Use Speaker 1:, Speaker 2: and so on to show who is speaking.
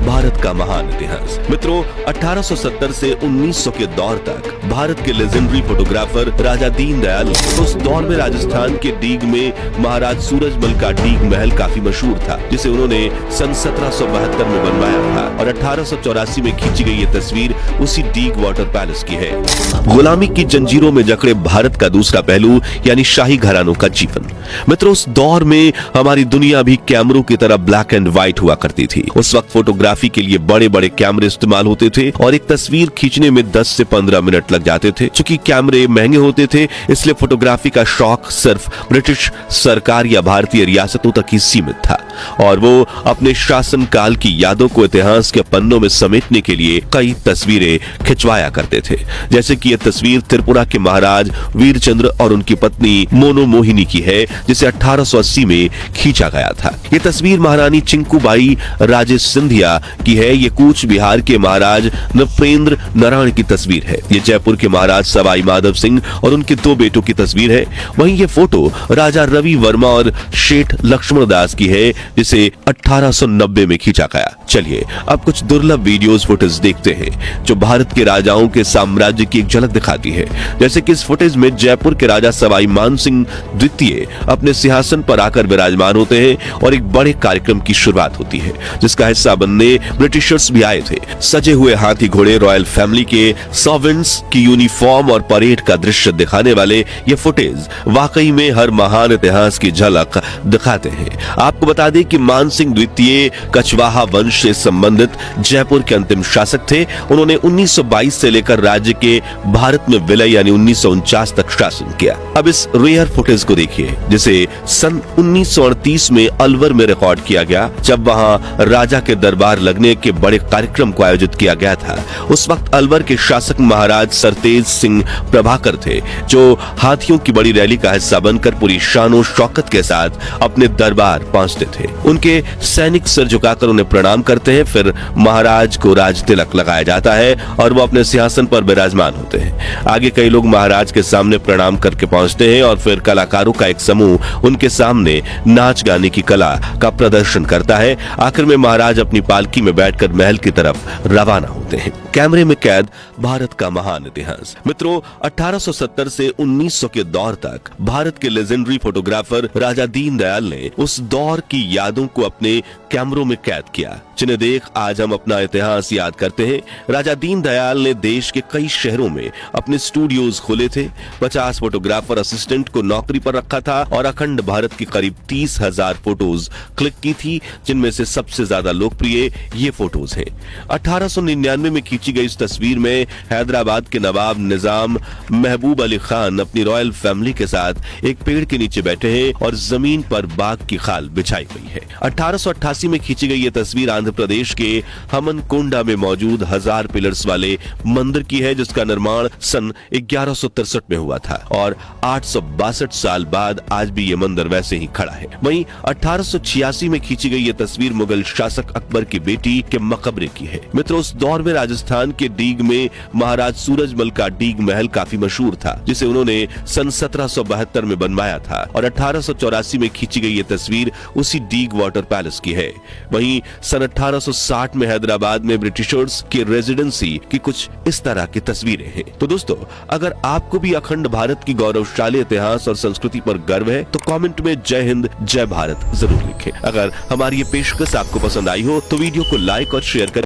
Speaker 1: भारत का महान इतिहास। मित्रों, 1870 से 1900 के दौर तक भारत के लेजेंडरी फोटोग्राफर राजा दीनदयाल, उस दौर में राजस्थान के डीग में महाराज सूरजमल का डीग महल काफी मशहूर था, जिसे उन्होंने सन 1772 में बनवाया था और 1884 में खींची गई ये तस्वीर उसी डीग वाटर पैलेस की है। गुलामी की जंजीरों में जकड़े भारत का दूसरा पहलू यानी शाही घरानों का जीवन। मित्रों, उस दौर में हमारी दुनिया भी कैमरों की तरह ब्लैक एंड व्हाइट हुआ करती थी। उस वक्त फोटोग्राफी के लिए बड़े बड़े कैमरे इस्तेमाल होते थे और एक तस्वीर खींचने में 10 से 15 मिनट लग जाते थे। चूंकि कैमरे महंगे होते थे, इसलिए फोटोग्राफी का शौक सिर्फ ब्रिटिश सरकार या भारतीय रियासतों तक ही सीमित था और वो अपने शासन काल की यादों को इतिहास के पन्नों में समेटने के लिए कई तस्वीरें खिंचवाया करते थे। जैसे कि यह तस्वीर त्रिपुरा के महाराज वीरचंद्र और उनकी पत्नी मोनोमोहिनी की है, जिसे 1880 में खींचा गया था। ये तस्वीर महारानी चिंकूबाई राजे सिंधिया की है। ये कूच बिहार के महाराज नृपेंद्र नारायण की तस्वीर है। ये जयपुर के महाराज सवाई माधव सिंह और उनके 2 बेटों की तस्वीर है। वहीं ये फोटो राजा रवि वर्मा और शेठ लक्ष्मण दास की है, जिसे 1890 में खींचा गया। चलिए अब कुछ दुर्लभ वीडियोस फुटेज देखते हैं जो भारत के राजाओं के साम्राज्य की एक झलक दिखाती है। जैसे कि इस फुटेज में जयपुर के राजा सवाई मानसिंह द्वितीय अपने सिंहासन पर आकर विराजमान होते हैं और एक बड़े कार्यक्रम की शुरुआत होती है, जिसका हिस्सा बनने ब्रिटिशर्स भी आए थे। सजे हुए हाथी घोड़े, रॉयल फैमिली के सर्वेंट्स की यूनिफॉर्म और परेड का दृश्य दिखाने वाले ये फुटेज वाकई में हर महान इतिहास की झलक दिखाते हैं। आपको बता दें कि मानसिंह द्वितीय कछवाहा वंश से संबंधित जयपुर के अंतिम शासक थे। उन्होंने 1922 से लेकर राज्य के भारत में विलय यानी 1949 तक शासन किया। अब इस रेयर फुटेज को देखिए, जिसे सन 1938 में अलवर में रिकॉर्ड किया गया, जब वहां राजा के दरबार लगने के बड़े कार्यक्रम को आयोजित किया गया था। उस वक्त अलवर के शासक महाराज सरतेज सिंह प्रभाकर थे, जो हाथियों की बड़ी रैली का हिस्सा बनकर पूरी शान और शौकत के साथ अपने दरबार पहुंचते थे। उनके सैनिक सिर झुकाकर उन्हें प्रणाम करते हैं, फिर महाराज को राज तिलक लगाया जाता है और वो अपने सिंहासन पर विराजमान होते हैं। आगे कई लोग महाराज के सामने प्रणाम करके पहुंचते हैं और फिर कलाकारों का एक समूह उनके सामने नाच गाने की कला का प्रदर्शन करता है। आखिर में महाराज अपनी पालकी में बैठकर महल की तरफ रवाना होते हैं। कैमरे में कैद भारत का महान इतिहास। मित्रों, 1870 से 1900 के दौर तक भारत के लेजेंडरी फोटोग्राफर राजा दीनदयाल ने उस दौर की यादों को अपने कैमरों में कैद किया, जिन्हें देख आज हम अपना इतिहास याद करते हैं। राजा दीनदयाल ने देश के कई शहरों में अपने स्टूडियोज खोले थे, 50 फोटोग्राफर असिस्टेंट को नौकरी पर रखा था और अखंड भारत की करीब 30,000 फोटोज क्लिक की थी, जिनमें से सबसे ज्यादा लोकप्रिय ये फोटोज हैं। 1899 में खींची गई इस तस्वीर में हैदराबाद के नवाब निजाम महबूब अली खान अपनी रॉयल फैमिली के साथ एक पेड़ के नीचे बैठे हैं और जमीन पर बाग की खाल बिछाई गई है। 1888 में खींची गई ये तस्वीर आंध्र प्रदेश के हमनकोंडा में मौजूद 1000 पिलर्स वाले मंदिर की है, जिसका निर्माण सन 1163 में हुआ था और 862 साल बाद आज भी ये मंदिर वैसे ही खड़ा है। वहीं 1886 में खींची गई ये तस्वीर मुगल शासक अकबर की बेटी के मकबरे की है। मित्रों, उस दौर में राजस्थान के डीग में महाराज सूरजमल का डीग महल काफी मशहूर था, जिसे उन्होंने सन 1772 में बनवाया था और 1884 में खींची गई ये तस्वीर उसी डीग वाटर पैलेस की है। वहीं सन 1860 में हैदराबाद में ब्रिटिशर्स की रेजिडेंसी की कुछ इस तरह की तस्वीरें हैं। तो दोस्तों, अगर आपको भी अखंड भारत की गौरवशाली इतिहास और संस्कृति पर गर्व है तो कमेंट में जय हिंद जय भारत जरूर लिखें। अगर हमारी ये पेशकश आपको पसंद आई हो तो वीडियो को लाइक और शेयर करें।